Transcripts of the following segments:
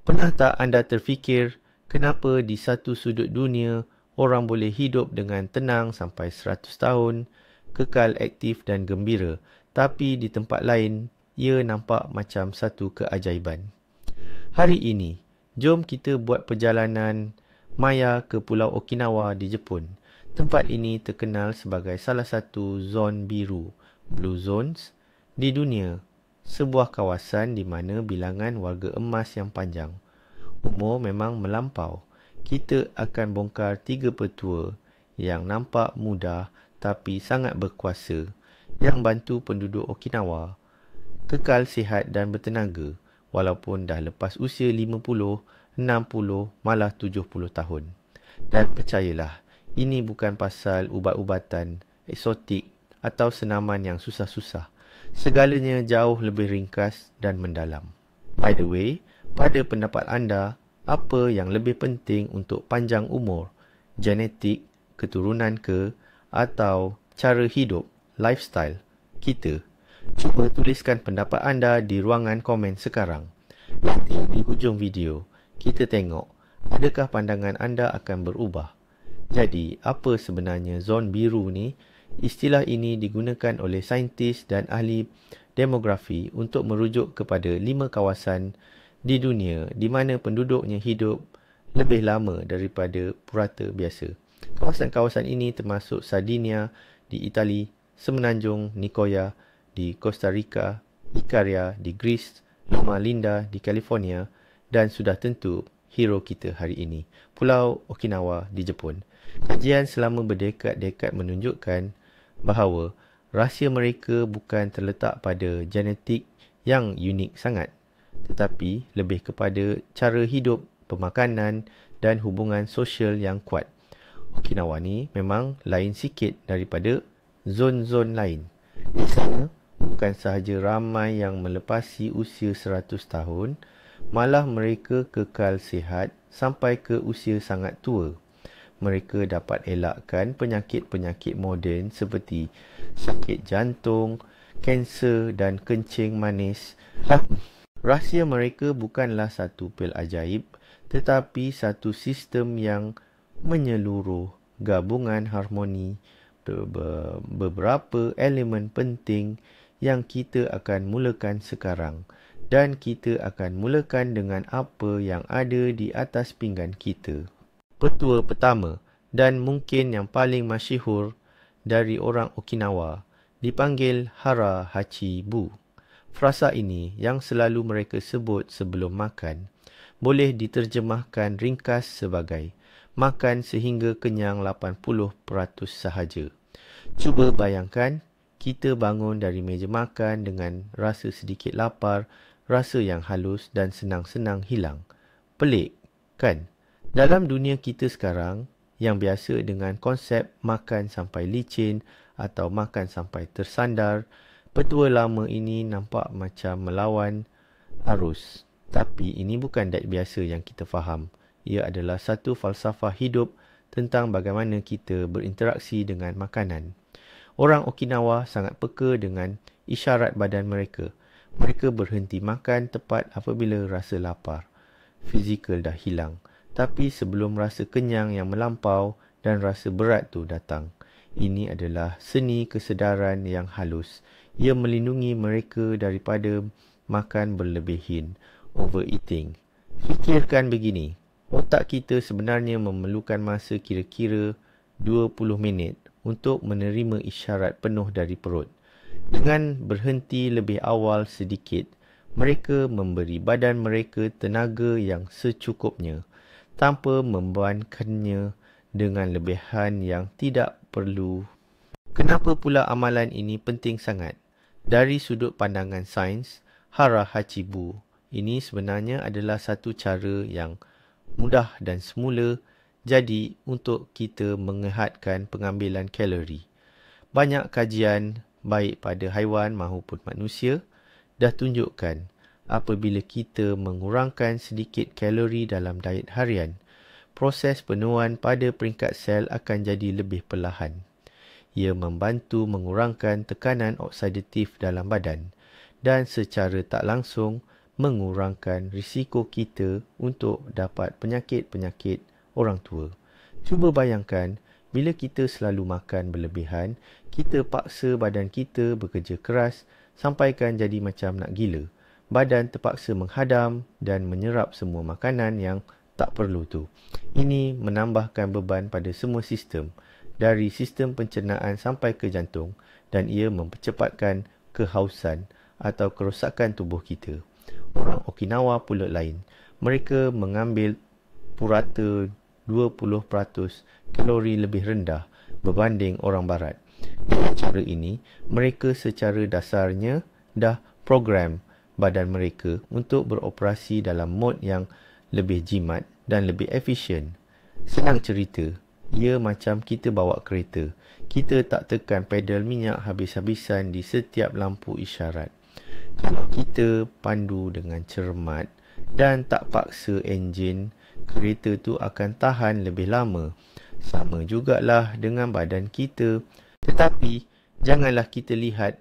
Pernah tak anda terfikir kenapa di satu sudut dunia orang boleh hidup dengan tenang sampai 100 tahun, kekal aktif dan gembira, tapi di tempat lain ia nampak macam satu keajaiban. Hari ini, jom kita buat perjalanan maya ke Pulau Okinawa di Jepun. Tempat ini terkenal sebagai salah satu zon biru, Blue Zones, di dunia. Sebuah kawasan di mana bilangan warga emas yang panjang. Umur memang melampau. Kita akan bongkar 3 petua yang nampak mudah tapi sangat berkuasa yang bantu penduduk Okinawa kekal sihat dan bertenaga walaupun dah lepas usia 50, 60, malah 70 tahun. Dan percayalah, ini bukan pasal ubat-ubatan eksotik atau senaman yang susah-susah. Segalanya jauh lebih ringkas dan mendalam. By the way, pada pendapat anda, apa yang lebih penting untuk panjang umur? Genetik, keturunan ke, atau cara hidup, lifestyle kita? Cuba tuliskan pendapat anda di ruangan komen sekarang. Nanti di hujung video, kita tengok adakah pandangan anda akan berubah. Jadi, apa sebenarnya zon biru ni? Istilah ini digunakan oleh saintis dan ahli demografi untuk merujuk kepada 5 kawasan di dunia di mana penduduknya hidup lebih lama daripada purata biasa. Kawasan-kawasan ini termasuk Sardinia di Itali, Semenanjung Nicoya di Costa Rica, Ikaria di Greece, Loma Linda di California dan sudah tentu hero kita hari ini, Pulau Okinawa di Jepun. Kajian selama berdekad-dekad menunjukkan bahawa rahsia mereka bukan terletak pada genetik yang unik sangat, tetapi lebih kepada cara hidup, pemakanan dan hubungan sosial yang kuat. Okinawa ni memang lain sikit daripada zon-zon lain. Di sana, bukan sahaja ramai yang melepasi usia 100 tahun, malah mereka kekal sihat sampai ke usia sangat tua. Mereka dapat elakkan penyakit-penyakit moden seperti sakit jantung, kanser dan kencing manis. Rahsia mereka bukanlah satu pil ajaib, tetapi satu sistem yang menyeluruh, gabungan harmoni beberapa elemen penting yang kita akan mulakan sekarang. Dan kita akan mulakan dengan apa yang ada di atas pinggan kita. Petua pertama dan mungkin yang paling masyhur dari orang Okinawa dipanggil Hara Hachi Bu. Frasa ini yang selalu mereka sebut sebelum makan boleh diterjemahkan ringkas sebagai makan sehingga kenyang 80% sahaja. Cuba bayangkan kita bangun dari meja makan dengan rasa sedikit lapar, rasa yang halus dan senang-senang hilang. Pelik, kan? Dalam dunia kita sekarang, yang biasa dengan konsep makan sampai licin atau makan sampai tersandar, petua lama ini nampak macam melawan arus. Tapi ini bukan diet biasa yang kita faham. Ia adalah satu falsafah hidup tentang bagaimana kita berinteraksi dengan makanan. Orang Okinawa sangat peka dengan isyarat badan mereka. Mereka berhenti makan tepat apabila rasa lapar. Fizikal dah hilang. Tapi sebelum rasa kenyang yang melampau dan rasa berat tu datang. Ini adalah seni kesedaran yang halus. Ia melindungi mereka daripada makan berlebihan, overeating. Fikirkan begini, otak kita sebenarnya memerlukan masa kira-kira 20 minit untuk menerima isyarat penuh dari perut. Dengan berhenti lebih awal sedikit, mereka memberi badan mereka tenaga yang secukupnya, tanpa membebankannya dengan lebihan yang tidak perlu. Kenapa pula amalan ini penting sangat? Dari sudut pandangan sains, Hara Hachi Bu ini sebenarnya adalah satu cara yang mudah dan semula jadi untuk kita mengehatkan pengambilan kalori. Banyak kajian, baik pada haiwan maupun manusia, dah tunjukkan apabila kita mengurangkan sedikit kalori dalam diet harian, proses penuaan pada peringkat sel akan jadi lebih perlahan. Ia membantu mengurangkan tekanan oksidatif dalam badan dan secara tak langsung mengurangkan risiko kita untuk dapat penyakit-penyakit orang tua. Cuba bayangkan, bila kita selalu makan berlebihan, kita paksa badan kita bekerja keras sampaikan jadi macam nak gila. Badan terpaksa menghadam dan menyerap semua makanan yang tak perlu tu. Ini menambahkan beban pada semua sistem, dari sistem pencernaan sampai ke jantung, dan ia mempercepatkan kehausan atau kerosakan tubuh kita. Orang Okinawa pula lain. Mereka mengambil purata 20% kalori lebih rendah berbanding orang barat. Dengan cara ini, mereka secara dasarnya dah program badan mereka untuk beroperasi dalam mod yang lebih jimat dan lebih efisien. Senang cerita, ia macam kita bawa kereta. Kita tak tekan pedal minyak habis-habisan di setiap lampu isyarat. Kalau kita pandu dengan cermat dan tak paksa enjin, kereta tu akan tahan lebih lama. Sama jugalah dengan badan kita. Tetapi, janganlah kita lihat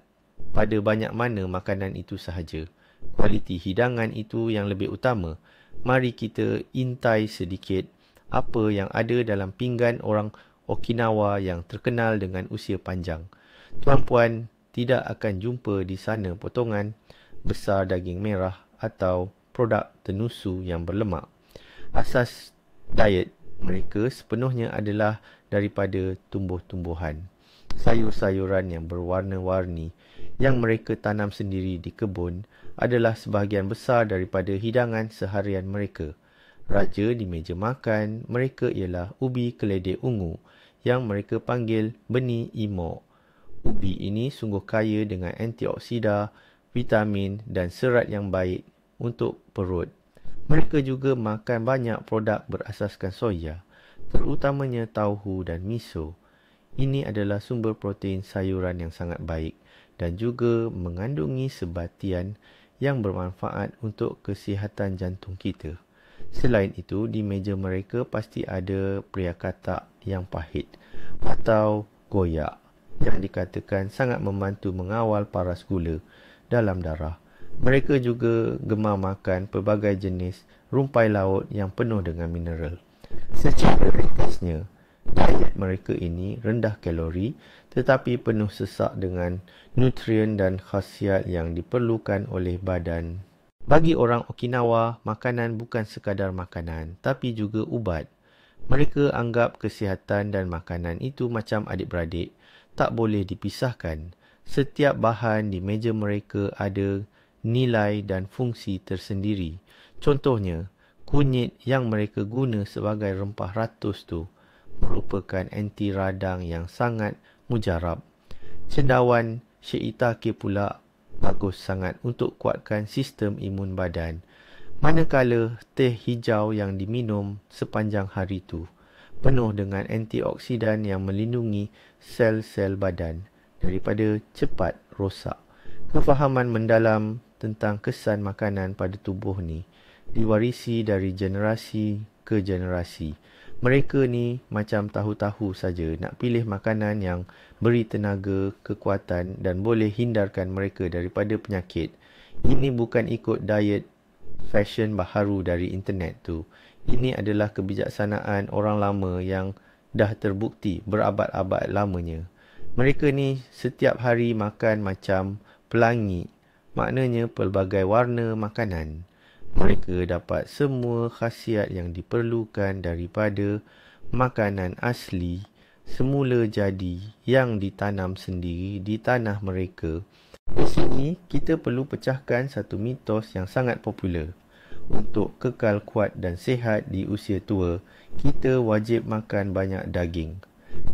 pada banyak mana makanan itu sahaja. Kualiti hidangan itu yang lebih utama. Mari kita intai sedikit apa yang ada dalam pinggan orang Okinawa yang terkenal dengan usia panjang. Tuan-puan tidak akan jumpa di sana potongan besar daging merah atau produk tenusu yang berlemak. Asas diet mereka sepenuhnya adalah daripada tumbuh-tumbuhan, sayur-sayuran yang berwarna-warni yang mereka tanam sendiri di kebun adalah sebahagian besar daripada hidangan seharian mereka. Raja di meja makan mereka ialah ubi keledek ungu yang mereka panggil benih imok. Ubi ini sungguh kaya dengan antioksida, vitamin dan serat yang baik untuk perut. Mereka juga makan banyak produk berasaskan soya, terutamanya tauhu dan miso. Ini adalah sumber protein sayuran yang sangat baik dan juga mengandungi sebatian yang bermanfaat untuk kesihatan jantung kita. Selain itu, di meja mereka pasti ada pria katak yang pahit atau goyak yang dikatakan sangat membantu mengawal paras gula dalam darah. Mereka juga gemar makan pelbagai jenis rumpai laut yang penuh dengan mineral. Secara ringkasnya, diet mereka ini rendah kalori tetapi penuh sesak dengan nutrien dan khasiat yang diperlukan oleh badan. Bagi orang Okinawa, makanan bukan sekadar makanan tapi juga ubat. Mereka anggap kesihatan dan makanan itu macam adik-beradik, tak boleh dipisahkan. Setiap bahan di meja mereka ada nilai dan fungsi tersendiri. Contohnya, kunyit yang mereka guna sebagai rempah ratus tu merupakan anti radang yang sangat mujarab. Cendawan shiitake pula bagus sangat untuk kuatkan sistem imun badan. Manakala teh hijau yang diminum sepanjang hari tu penuh dengan antioksidan yang melindungi sel-sel badan daripada cepat rosak. Kefahaman mendalam tentang kesan makanan pada tubuh ni diwarisi dari generasi ke generasi. Mereka ni macam tahu-tahu saja nak pilih makanan yang beri tenaga, kekuatan dan boleh hindarkan mereka daripada penyakit. Ini bukan ikut diet fashion baharu dari internet tu. Ini adalah kebijaksanaan orang lama yang dah terbukti berabad-abad lamanya. Mereka ni setiap hari makan macam pelangi, maknanya pelbagai warna makanan. Mereka dapat semua khasiat yang diperlukan daripada makanan asli, semula jadi yang ditanam sendiri di tanah mereka. Di sini, kita perlu pecahkan satu mitos yang sangat popular. Untuk kekal kuat dan sihat di usia tua, kita wajib makan banyak daging.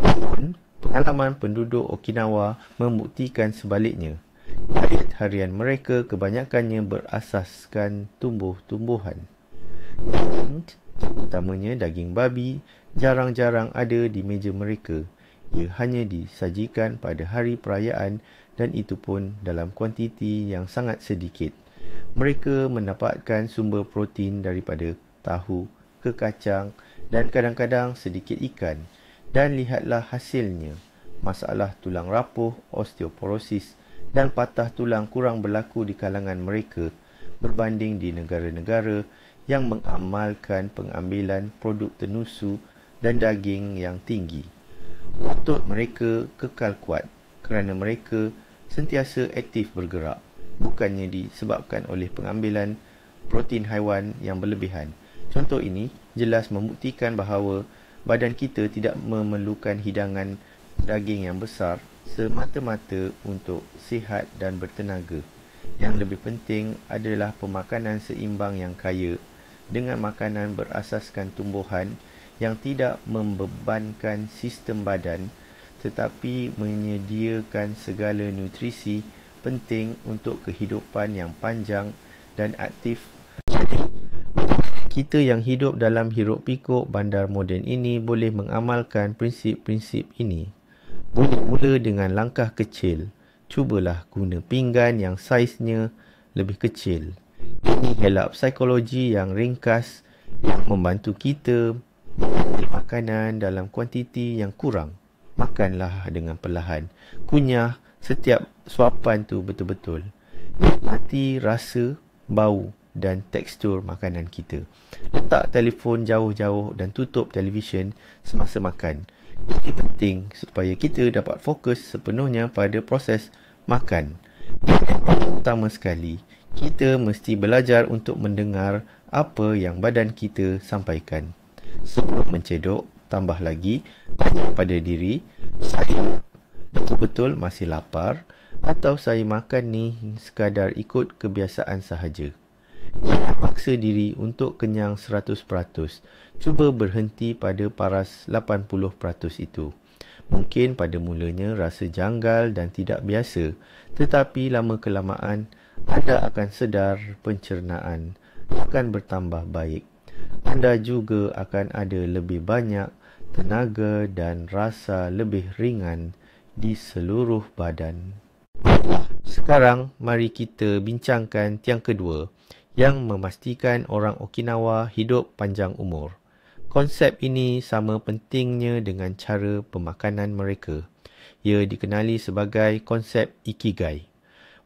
Namun, pengalaman penduduk Okinawa membuktikan sebaliknya. Diet harian mereka kebanyakannya berasaskan tumbuh-tumbuhan. Terutamanya daging babi jarang-jarang ada di meja mereka. Ia hanya disajikan pada hari perayaan dan itu pun dalam kuantiti yang sangat sedikit. Mereka mendapatkan sumber protein daripada tahu, kekacang dan kadang-kadang sedikit ikan. Dan lihatlah hasilnya. Masalah tulang rapuh, osteoporosis dan patah tulang kurang berlaku di kalangan mereka. berbanding di negara-negara yang mengamalkan pengambilan produk tenusu dan daging yang tinggi. Otot mereka kekal kuat kerana mereka sentiasa aktif bergerak, bukannya disebabkan oleh pengambilan protein haiwan yang berlebihan. Contoh ini jelas membuktikan bahawa badan kita tidak memerlukan hidangan daging yang besar semata-mata untuk sihat dan bertenaga. Yang lebih penting adalah pemakanan seimbang yang kaya dengan makanan berasaskan tumbuhan yang tidak membebankan sistem badan tetapi menyediakan segala nutrisi penting untuk kehidupan yang panjang dan aktif. Kita yang hidup dalam hiruk-pikuk bandar moden ini boleh mengamalkan prinsip-prinsip ini. Boleh mula dengan langkah kecil. Cubalah guna pinggan yang saiznya lebih kecil. Ini helap psikologi yang ringkas yang membantu kita mengambil makanan dalam kuantiti yang kurang. Makanlah dengan perlahan. Kunyah setiap suapan tu betul-betul. Nikmati rasa, bau dan tekstur makanan kita. Letak telefon jauh-jauh dan tutup televisyen semasa makan. Ini penting supaya kita dapat fokus sepenuhnya pada proses makan. Yang utama sekali, kita mesti belajar untuk mendengar apa yang badan kita sampaikan. Sebelum mencedok, tambah lagi tanya pada diri, saya betul-betul masih lapar atau saya makan ni sekadar ikut kebiasaan sahaja. Jangan paksa diri untuk kenyang 100%. Cuba berhenti pada paras 80% itu. Mungkin pada mulanya rasa janggal dan tidak biasa, tetapi lama-kelamaan anda akan sedar pencernaan akan bertambah baik. Anda juga akan ada lebih banyak tenaga dan rasa lebih ringan di seluruh badan. Sekarang mari kita bincangkan tiang kedua yang memastikan orang Okinawa hidup panjang umur. Konsep ini sama pentingnya dengan cara pemakanan mereka. Ia dikenali sebagai konsep Ikigai.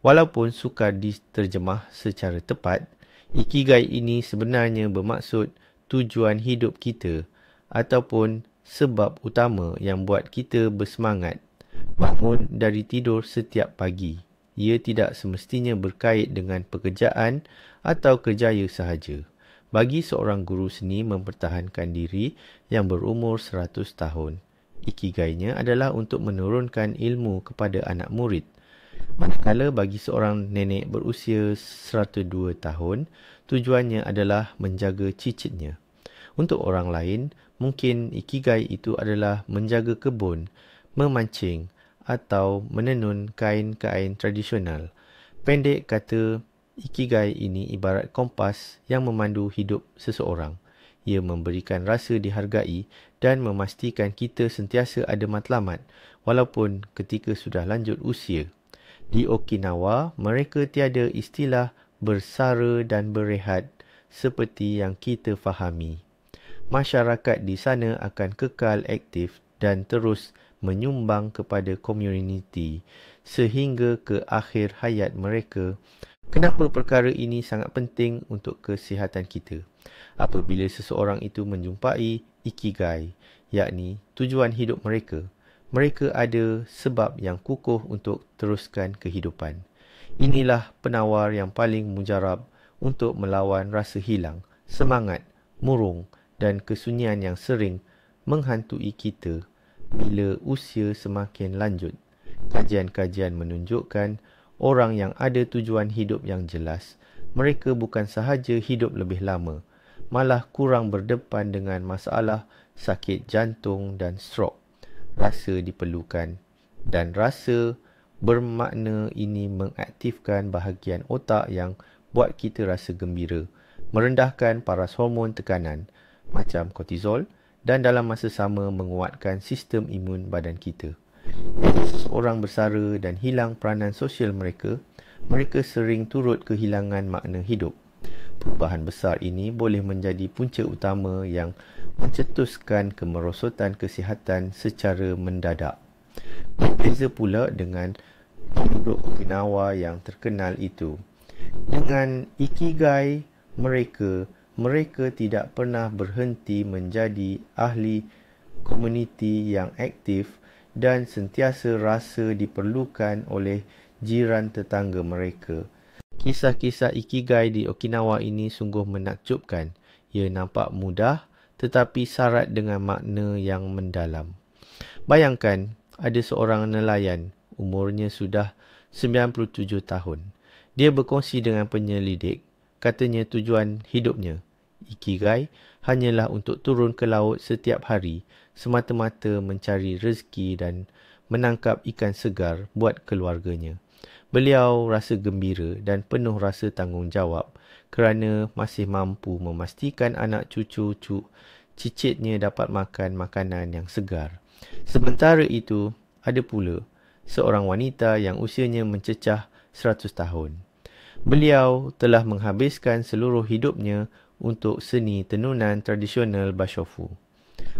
Walaupun sukar diterjemah secara tepat, Ikigai ini sebenarnya bermaksud tujuan hidup kita ataupun sebab utama yang buat kita bersemangat bangun dari tidur setiap pagi. Ia tidak semestinya berkait dengan pekerjaan atau kerjaya sahaja. Bagi seorang guru seni mempertahankan diri yang berumur 100 tahun, ikigainya adalah untuk menurunkan ilmu kepada anak murid. Manakala bagi seorang nenek berusia 102 tahun, tujuannya adalah menjaga cicitnya. Untuk orang lain, mungkin ikigai itu adalah menjaga kebun, memancing atau menenun kain-kain tradisional. Pendek kata, ikigai ini ibarat kompas yang memandu hidup seseorang. Ia memberikan rasa dihargai dan memastikan kita sentiasa ada matlamat walaupun ketika sudah lanjut usia. Di Okinawa, mereka tiada istilah bersara dan berehat seperti yang kita fahami. Masyarakat di sana akan kekal aktif dan terus menyumbang kepada komuniti sehingga ke akhir hayat mereka. Kenapa perkara ini sangat penting untuk kesihatan kita? Apabila seseorang itu menjumpai ikigai, yakni tujuan hidup mereka, mereka ada sebab yang kukuh untuk teruskan kehidupan. Inilah penawar yang paling mujarab untuk melawan rasa hilang, semangat, murung dan kesunyian yang sering menghantui kita bila usia semakin lanjut. Kajian-kajian menunjukkan orang yang ada tujuan hidup yang jelas, mereka bukan sahaja hidup lebih lama, malah kurang berdepan dengan masalah sakit jantung dan strok. Rasa diperlukan dan rasa bermakna ini mengaktifkan bahagian otak yang buat kita rasa gembira, merendahkan paras hormon tekanan macam kortizol dan dalam masa sama menguatkan sistem imun badan kita. Bila seseorang bersara dan hilang peranan sosial mereka, mereka sering turut kehilangan makna hidup. Perubahan besar ini boleh menjadi punca utama yang mencetuskan kemerosotan kesihatan secara mendadak. Berbeza pula dengan penduduk Okinawa yang terkenal itu. Dengan ikigai mereka tidak pernah berhenti menjadi ahli komuniti yang aktif dan sentiasa rasa diperlukan oleh jiran tetangga mereka. Kisah-kisah ikigai di Okinawa ini sungguh menakjubkan. Ia nampak mudah tetapi syarat dengan makna yang mendalam. Bayangkan ada seorang nelayan, umurnya sudah 97 tahun. Dia berkongsi dengan penyelidik, katanya tujuan hidupnya, ikigai, hanyalah untuk turun ke laut setiap hari, semata-mata mencari rezeki dan menangkap ikan segar buat keluarganya. Beliau rasa gembira dan penuh rasa tanggungjawab kerana masih mampu memastikan anak cucu cicitnya dapat makan makanan yang segar. Sementara itu, ada pula seorang wanita yang usianya mencecah 100 tahun. Beliau telah menghabiskan seluruh hidupnya untuk seni tenunan tradisional Bashofu.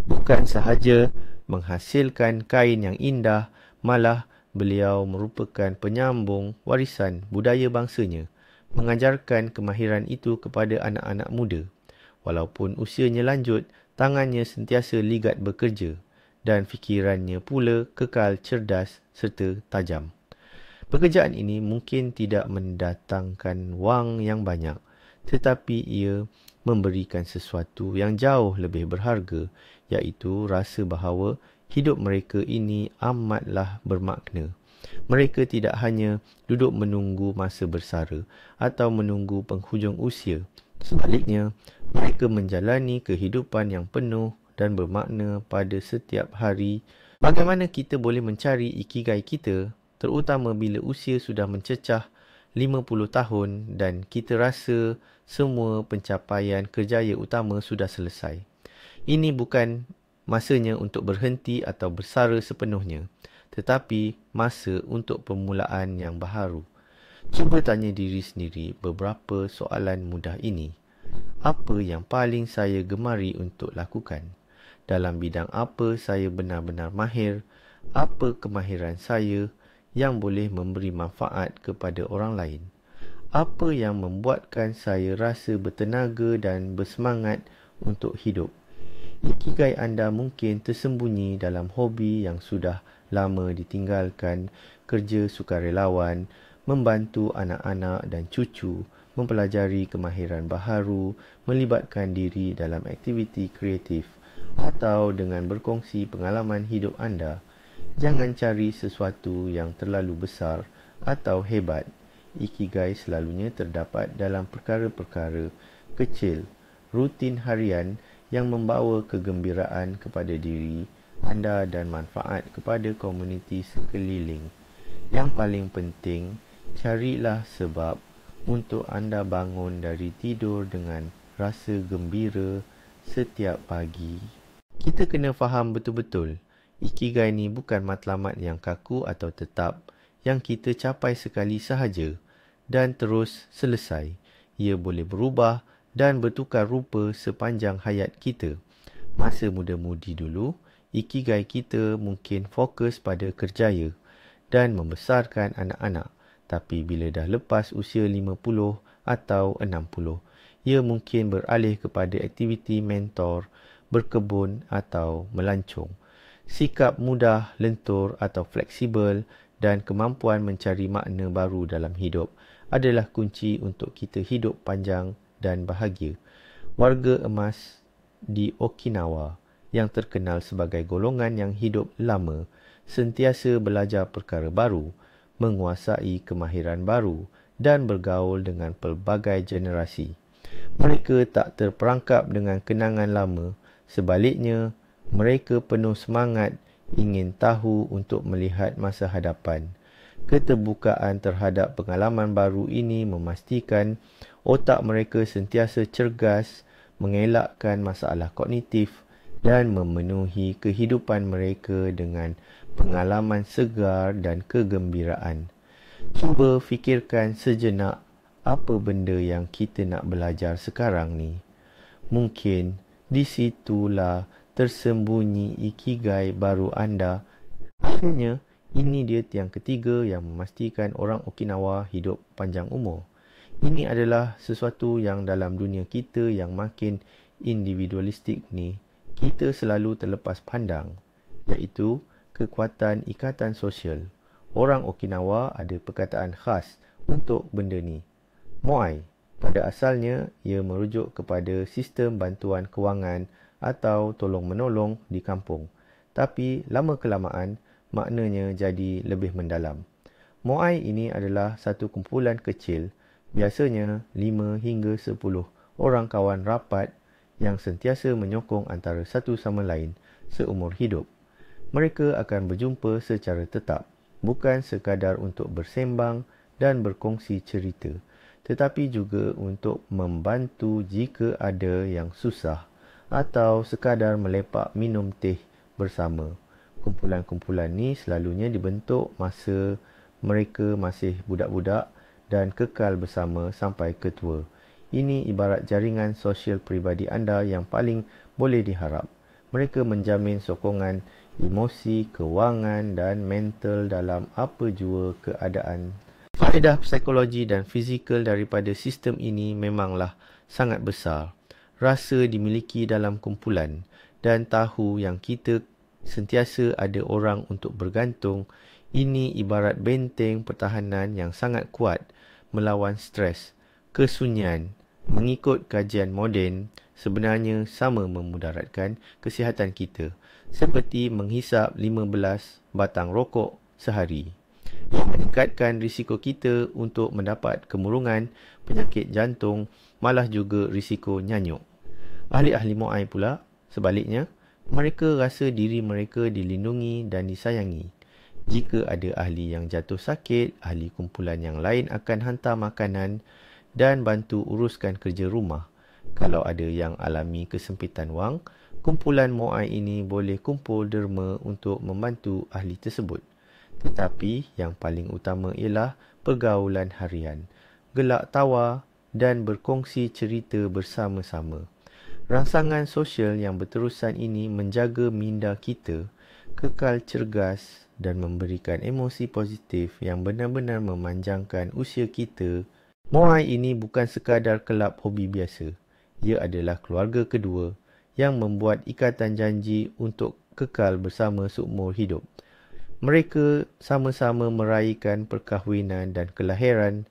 Bukan sahaja menghasilkan kain yang indah, malah beliau merupakan penyambung warisan budaya bangsanya, mengajarkan kemahiran itu kepada anak-anak muda. Walaupun usianya lanjut, tangannya sentiasa ligat bekerja dan fikirannya pula kekal cerdas serta tajam. Pekerjaan ini mungkin tidak mendatangkan wang yang banyak, tetapi ia memberikan sesuatu yang jauh lebih berharga, iaitu rasa bahawa hidup mereka ini amatlah bermakna. Mereka tidak hanya duduk menunggu masa bersara atau menunggu penghujung usia. Sebaliknya, mereka menjalani kehidupan yang penuh dan bermakna pada setiap hari. Bagaimana kita boleh mencari ikigai kita, terutama bila usia sudah mencecah 50 tahun dan kita rasa semua pencapaian kerjaya utama sudah selesai? Ini bukan masanya untuk berhenti atau bersara sepenuhnya, tetapi masa untuk permulaan yang baharu. Cuba tanya diri sendiri beberapa soalan mudah ini. Apa yang paling saya gemari untuk lakukan? Dalam bidang apa saya benar-benar mahir? Apa kemahiran saya yang boleh memberi manfaat kepada orang lain? Apa yang membuatkan saya rasa bertenaga dan bersemangat untuk hidup? Ikigai anda mungkin tersembunyi dalam hobi yang sudah lama ditinggalkan, kerja sukarelawan, membantu anak-anak dan cucu, mempelajari kemahiran baharu, melibatkan diri dalam aktiviti kreatif, atau dengan berkongsi pengalaman hidup anda. Jangan cari sesuatu yang terlalu besar atau hebat. Ikigai selalunya terdapat dalam perkara-perkara kecil, rutin harian yang membawa kegembiraan kepada diri anda dan manfaat kepada komuniti sekeliling. Yang paling penting, carilah sebab untuk anda bangun dari tidur dengan rasa gembira setiap pagi. Kita kena faham betul-betul, ikigai ni bukan matlamat yang kaku atau tetap yang kita capai sekali sahaja dan terus selesai. Ia boleh berubah dan bertukar rupa sepanjang hayat kita. Masa muda-mudi dulu, ikigai kita mungkin fokus pada kerjaya dan membesarkan anak-anak. Tapi bila dah lepas usia 50 atau 60, ia mungkin beralih kepada aktiviti mentor, berkebun atau melancong. Sikap mudah, lentur atau fleksibel dan kemampuan mencari makna baru dalam hidup adalah kunci untuk kita hidup panjang dan bahagia. Warga emas di Okinawa yang terkenal sebagai golongan yang hidup lama sentiasa belajar perkara baru, menguasai kemahiran baru dan bergaul dengan pelbagai generasi. Mereka tak terperangkap dengan kenangan lama, sebaliknya mereka penuh semangat ingin tahu untuk melihat masa hadapan. Keterbukaan terhadap pengalaman baru ini memastikan otak mereka sentiasa cergas, mengelakkan masalah kognitif dan memenuhi kehidupan mereka dengan pengalaman segar dan kegembiraan. Cuba fikirkan sejenak apa benda yang kita nak belajar sekarang ni. Mungkin di situlah tersembunyi ikigai baru anda. Akhirnya, ini dia tiang ketiga yang memastikan orang Okinawa hidup panjang umur. Ini adalah sesuatu yang dalam dunia kita yang makin individualistik ni, kita selalu terlepas pandang, iaitu kekuatan ikatan sosial. Orang Okinawa ada perkataan khas untuk benda ni. Moai, pada asalnya ia merujuk kepada sistem bantuan kewangan atau tolong-menolong di kampung. Tapi lama kelamaan maknanya jadi lebih mendalam. Moai ini adalah satu kumpulan kecil, biasanya 5 hingga 10 orang kawan rapat yang sentiasa menyokong antara satu sama lain seumur hidup. Mereka akan berjumpa secara tetap, bukan sekadar untuk bersembang dan berkongsi cerita, tetapi juga untuk membantu jika ada yang susah atau sekadar melepak minum teh bersama. Kumpulan-kumpulan ni selalunya dibentuk masa mereka masih budak-budak dan kekal bersama sampai ke tua. Ini ibarat jaringan sosial peribadi anda yang paling boleh diharap. Mereka menjamin sokongan emosi, kewangan dan mental dalam apa jua keadaan. Faedah psikologi dan fizikal daripada sistem ini memanglah sangat besar. Rasa dimiliki dalam kumpulan dan tahu yang kita sentiasa ada orang untuk bergantung, ini ibarat benteng pertahanan yang sangat kuat melawan stres. Kesunyian, mengikut kajian moden, sebenarnya sama memudaratkan kesihatan kita, seperti menghisap 15 batang rokok sehari. Meningkatkan risiko kita untuk mendapat kemurungan, penyakit jantung, malah juga risiko nyanyuk. Ahli-ahli Moai pula, sebaliknya, mereka rasa diri mereka dilindungi dan disayangi. Jika ada ahli yang jatuh sakit, ahli kumpulan yang lain akan hantar makanan dan bantu uruskan kerja rumah. Kalau ada yang alami kesempitan wang, kumpulan Moai ini boleh kumpul derma untuk membantu ahli tersebut. Tetapi yang paling utama ialah pergaulan harian, gelak tawa dan berkongsi cerita bersama-sama. Rangsangan sosial yang berterusan ini menjaga minda kita kekal cergas dan memberikan emosi positif yang benar-benar memanjangkan usia kita. Moai ini bukan sekadar kelab hobi biasa. Ia adalah keluarga kedua yang membuat ikatan janji untuk kekal bersama seumur hidup. Mereka sama-sama meraihkan perkahwinan dan kelahiran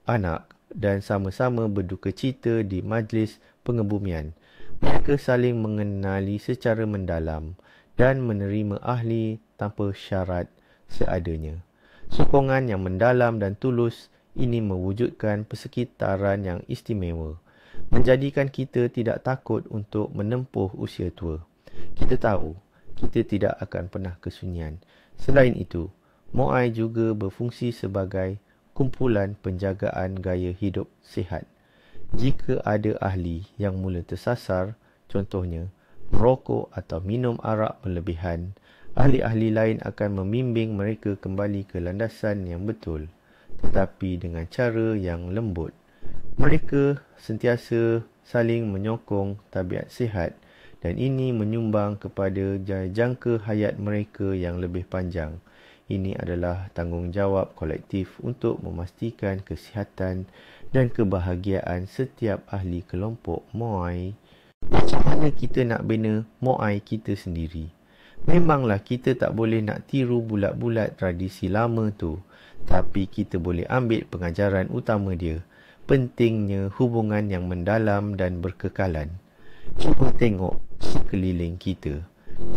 anak dan sama-sama berduka cita di majlis pengebumian. Mereka saling mengenali secara mendalam dan menerima ahli tanpa syarat seadanya. Sokongan yang mendalam dan tulus ini mewujudkan persekitaran yang istimewa, menjadikan kita tidak takut untuk menempuh usia tua. Kita tahu, kita tidak akan pernah kesunyian. Selain itu, Moai juga berfungsi sebagai kumpulan penjagaan gaya hidup sihat. Jika ada ahli yang mula tersasar, contohnya merokok atau minum arak berlebihan, ahli-ahli lain akan membimbing mereka kembali ke landasan yang betul, tetapi dengan cara yang lembut. Mereka sentiasa saling menyokong tabiat sihat dan ini menyumbang kepada jangka hayat mereka yang lebih panjang. Ini adalah tanggungjawab kolektif untuk memastikan kesihatan dan kebahagiaan setiap ahli kelompok Moai. Macam mana kita nak bina Moai kita sendiri? Memanglah kita tak boleh nak tiru bulat-bulat tradisi lama tu, tapi kita boleh ambil pengajaran utama dia. Pentingnya hubungan yang mendalam dan berkekalan. Cuba tengok sekeliling kita.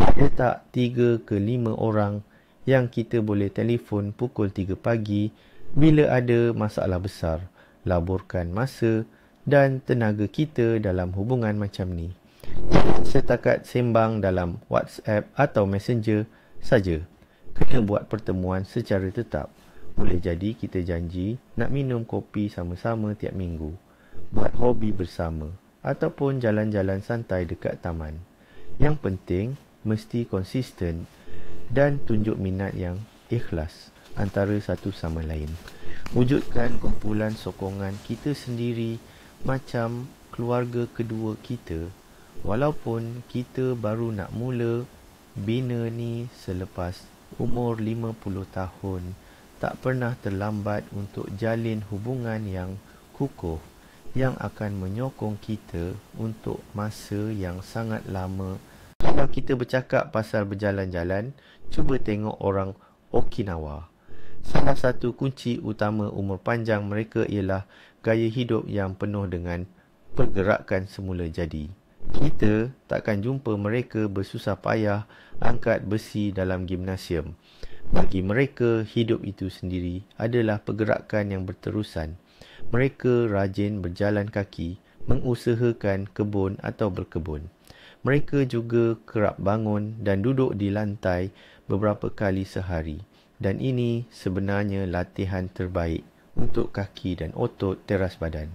Ada tak 3 ke 5 orang yang kita boleh telefon pukul 3 pagi bila ada masalah besar, laburkan masa dan tenaga kita dalam hubungan macam ni. Setakat sembang dalam WhatsApp atau Messenger saja. Kena buat pertemuan secara tetap. Boleh jadi kita janji nak minum kopi sama-sama tiap minggu, buat hobi bersama ataupun jalan-jalan santai dekat taman. Yang penting mesti konsisten dan tunjuk minat yang ikhlas antara satu sama lain. Wujudkan kumpulan sokongan kita sendiri macam keluarga kedua kita. Walaupun kita baru nak mula bina ni selepas umur 50 tahun, tak pernah terlambat untuk jalin hubungan yang kukuh yang akan menyokong kita untuk masa yang sangat lama. Kalau kita bercakap pasal berjalan-jalan, cuba tengok orang Okinawa. Salah satu kunci utama umur panjang mereka ialah gaya hidup yang penuh dengan pergerakan semula jadi. Kita takkan jumpa mereka bersusah payah angkat besi dalam gimnasium. Bagi mereka, hidup itu sendiri adalah pergerakan yang berterusan. Mereka rajin berjalan kaki, mengusahakan kebun atau berkebun. Mereka juga kerap bangun dan duduk di lantai beberapa kali sehari. Dan ini sebenarnya latihan terbaik untuk kaki dan otot teras badan.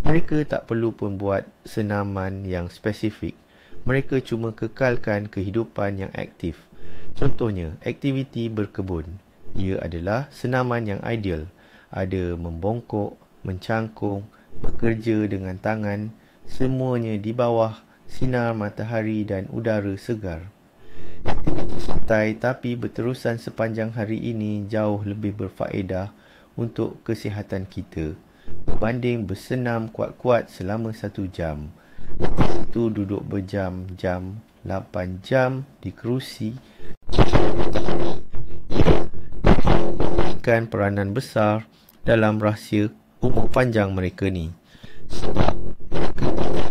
Mereka tak perlu pun buat senaman yang spesifik. Mereka cuma kekalkan kehidupan yang aktif. Contohnya, aktiviti berkebun. Ia adalah senaman yang ideal. Ada membongkok, mencangkung, bekerja dengan tangan, semuanya di bawah sinar matahari dan udara segar. Santai tapi berterusan sepanjang hari ini jauh lebih berfaedah untuk kesihatan kita berbanding bersenam kuat-kuat selama 1 jam. Lepas itu duduk berjam-jam, 8 jam di kerusi. Mainkan peranan besar dalam rahsia umur panjang mereka ni.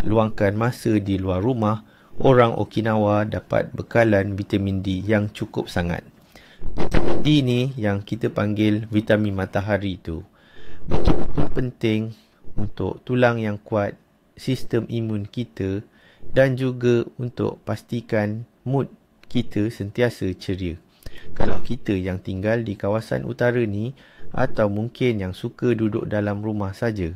Luangkan masa di luar rumah, orang Okinawa dapat bekalan vitamin D yang cukup sangat. D ni yang kita panggil vitamin matahari tu betul-betul penting untuk tulang yang kuat, sistem imun kita dan juga untuk pastikan mood kita sentiasa ceria. Kalau kita yang tinggal di kawasan utara ni atau mungkin yang suka duduk dalam rumah saja,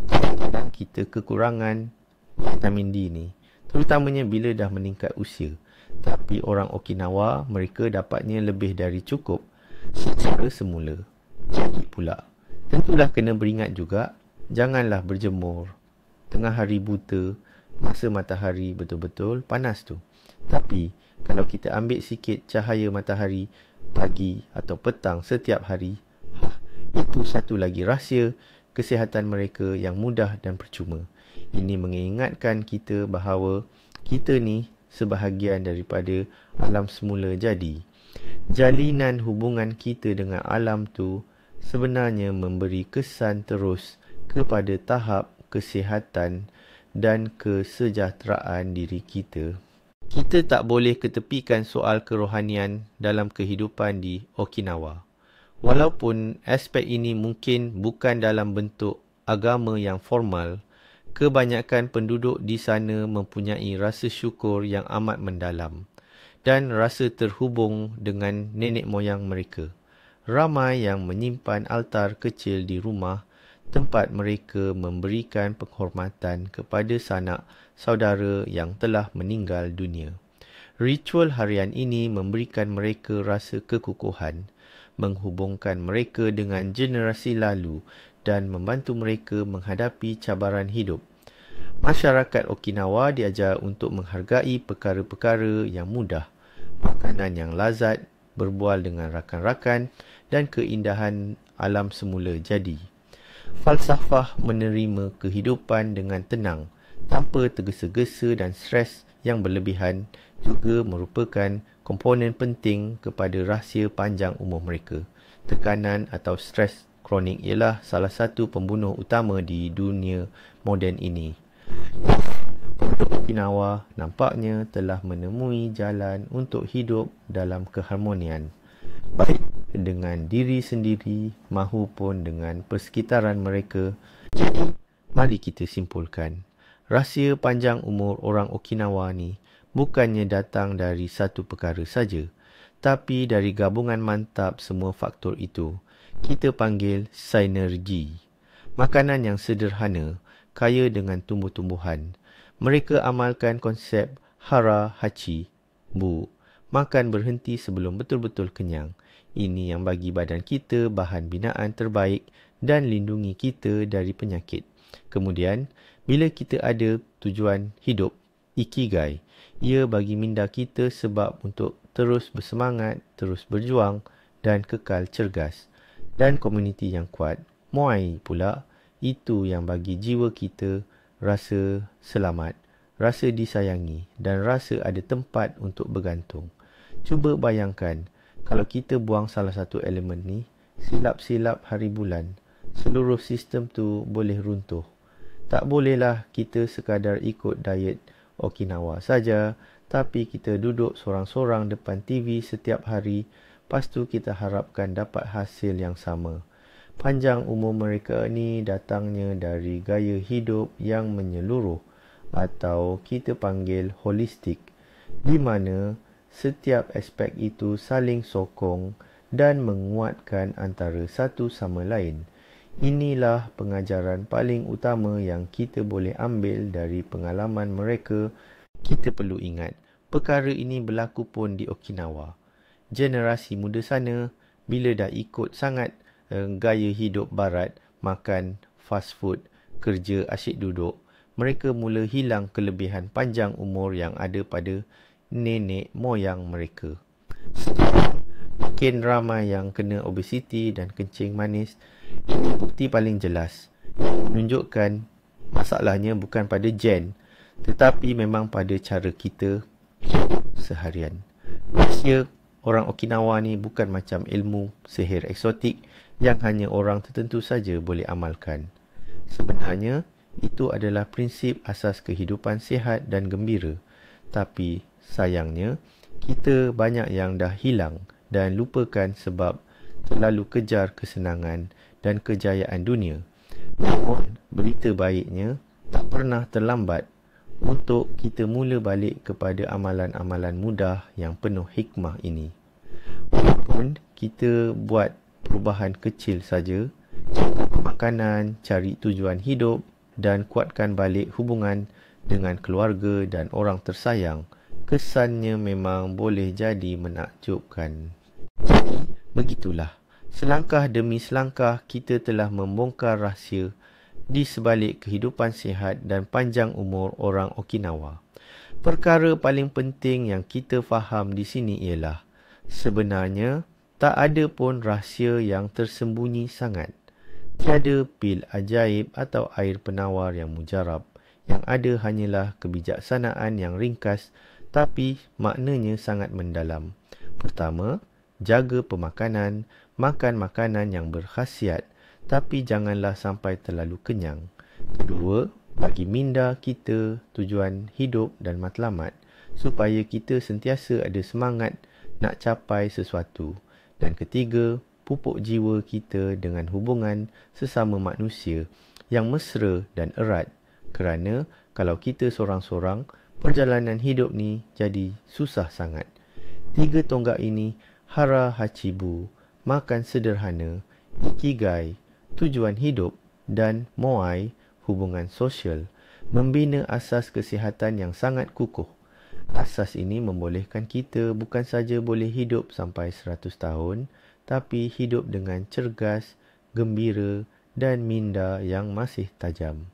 kadang kita kekurangan vitamin D ni, terutamanya bila dah meningkat usia. Tapi orang Okinawa, mereka dapatnya lebih dari cukup secara semula. Jadi pula, tentulah kena beringat juga, janganlah berjemur tengah hari buta, masa matahari betul-betul panas tu. Tapi, kalau kita ambil sikit cahaya matahari pagi atau petang setiap hari, itu satu lagi rahsia kesihatan mereka yang mudah dan percuma. Ini mengingatkan kita bahawa kita ni sebahagian daripada alam semula jadi. Jalinan hubungan kita dengan alam tu sebenarnya memberi kesan terus kepada tahap kesihatan dan kesejahteraan diri kita. Kita tak boleh ketepikan soal kerohanian dalam kehidupan di Okinawa. Walaupun aspek ini mungkin bukan dalam bentuk agama yang formal, kebanyakan penduduk di sana mempunyai rasa syukur yang amat mendalam dan rasa terhubung dengan nenek moyang mereka. Ramai yang menyimpan altar kecil di rumah tempat mereka memberikan penghormatan kepada sanak saudara yang telah meninggal dunia. Ritual harian ini memberikan mereka rasa kekukuhan, menghubungkan mereka dengan generasi lalu dan membantu mereka menghadapi cabaran hidup. Masyarakat Okinawa diajar untuk menghargai perkara-perkara yang mudah, makanan yang lazat, berbual dengan rakan-rakan dan keindahan alam semula jadi. Falsafah menerima kehidupan dengan tenang, tanpa tergesa-gesa dan stres yang berlebihan juga merupakan komponen penting kepada rahsia panjang umur mereka. Tekanan atau stres kronik ialah salah satu pembunuh utama di dunia moden ini. Okinawa nampaknya telah menemui jalan untuk hidup dalam keharmonian, baik dengan diri sendiri mahupun dengan persekitaran mereka. Jadi, mari kita simpulkan, rahsia panjang umur orang Okinawa ni bukannya datang dari satu perkara saja, tapi dari gabungan mantap semua faktor itu. Kita panggil sinergi. Makanan yang sederhana, kaya dengan tumbuh-tumbuhan. Mereka amalkan konsep hara hachi, bu, makan berhenti sebelum betul-betul kenyang. Ini yang bagi badan kita bahan binaan terbaik dan lindungi kita dari penyakit. Kemudian, bila kita ada tujuan hidup, ikigai, ia bagi minda kita sebab untuk terus bersemangat, terus berjuang dan kekal cergas. Dan komuniti yang kuat, moai pula, Itu yang bagi jiwa kita rasa selamat, rasa disayangi dan rasa ada tempat untuk bergantung. Cuba bayangkan, kalau kita buang salah satu elemen ni, silap-silap hari bulan, seluruh sistem tu boleh runtuh. Tak bolehlah kita sekadar ikut diet Okinawa saja, tapi kita duduk sorang-sorang depan TV setiap hari, lepas tu kita harapkan dapat hasil yang sama. Panjang umur mereka ni datangnya dari gaya hidup yang menyeluruh atau kita panggil holistik, di mana setiap aspek itu saling sokong dan menguatkan antara satu sama lain. Inilah pengajaran paling utama yang kita boleh ambil dari pengalaman mereka. Kita perlu ingat, perkara ini berlaku pun di Okinawa. Generasi muda sana, bila dah ikut sangat gaya hidup barat, makan fast food, kerja asyik duduk, mereka mula hilang kelebihan panjang umur yang ada pada nenek moyang mereka. Makin ramai yang kena obesiti dan kencing manis. Ini bukti paling jelas menunjukkan masalahnya bukan pada gen, tetapi memang pada cara kita seharian. Malaysia, orang Okinawa ni bukan macam ilmu sihir eksotik yang hanya orang tertentu saja boleh amalkan. Sebenarnya, itu adalah prinsip asas kehidupan sihat dan gembira. Tapi, sayangnya, kita banyak yang dah hilang dan lupakan sebab terlalu kejar kesenangan dan kejayaan dunia. Namun, berita baiknya, tak pernah terlambat untuk kita mula balik kepada amalan-amalan mudah yang penuh hikmah ini. Walaupun kita buat perubahan kecil saja, makanan, cari tujuan hidup dan kuatkan balik hubungan dengan keluarga dan orang tersayang, kesannya memang boleh jadi menakjubkan. Jadi, begitulah. Selangkah demi selangkah kita telah membongkar rahsia di sebalik kehidupan sihat dan panjang umur orang Okinawa. Perkara paling penting yang kita faham di sini ialah, sebenarnya tak ada pun rahsia yang tersembunyi sangat. Tiada pil ajaib atau air penawar yang mujarab. Yang ada hanyalah kebijaksanaan yang ringkas tapi maknanya sangat mendalam. Pertama, jaga pemakanan, makan makanan yang berkhasiat tapi janganlah sampai terlalu kenyang. Kedua, bagi minda kita tujuan hidup dan matlamat supaya kita sentiasa ada semangat nak capai sesuatu. Dan ketiga, pupuk jiwa kita dengan hubungan sesama manusia yang mesra dan erat. Kerana kalau kita sorang-sorang, perjalanan hidup ni jadi susah sangat. Tiga tonggak ini, hara hachibu, makan sederhana, ikigai, tujuan hidup dan moai, hubungan sosial, membina asas kesihatan yang sangat kukuh. Asas ini membolehkan kita bukan saja boleh hidup sampai 100 tahun, tapi hidup dengan cergas, gembira dan minda yang masih tajam.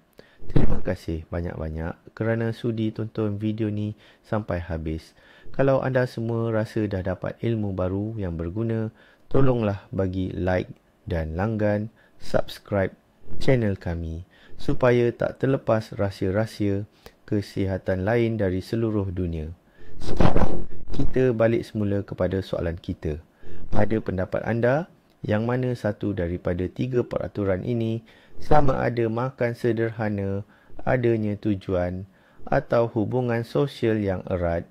Terima kasih banyak-banyak kerana sudi tonton video ni sampai habis. Kalau anda semua rasa dah dapat ilmu baru yang berguna, tolonglah bagi like dan langgan, subscribe channel kami supaya tak terlepas rahsia-rahsia kesihatan lain dari seluruh dunia. Sekarang, kita balik semula kepada soalan kita. Pada pendapat anda, yang mana satu daripada tiga peraturan ini sama ada makan sederhana, adanya tujuan atau hubungan sosial yang erat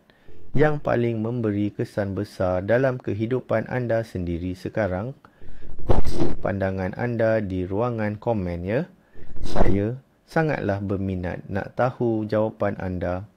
yang paling memberi kesan besar dalam kehidupan anda sendiri sekarang? Pandangan anda di ruangan komen ya. Saya sangatlah berminat nak tahu jawapan anda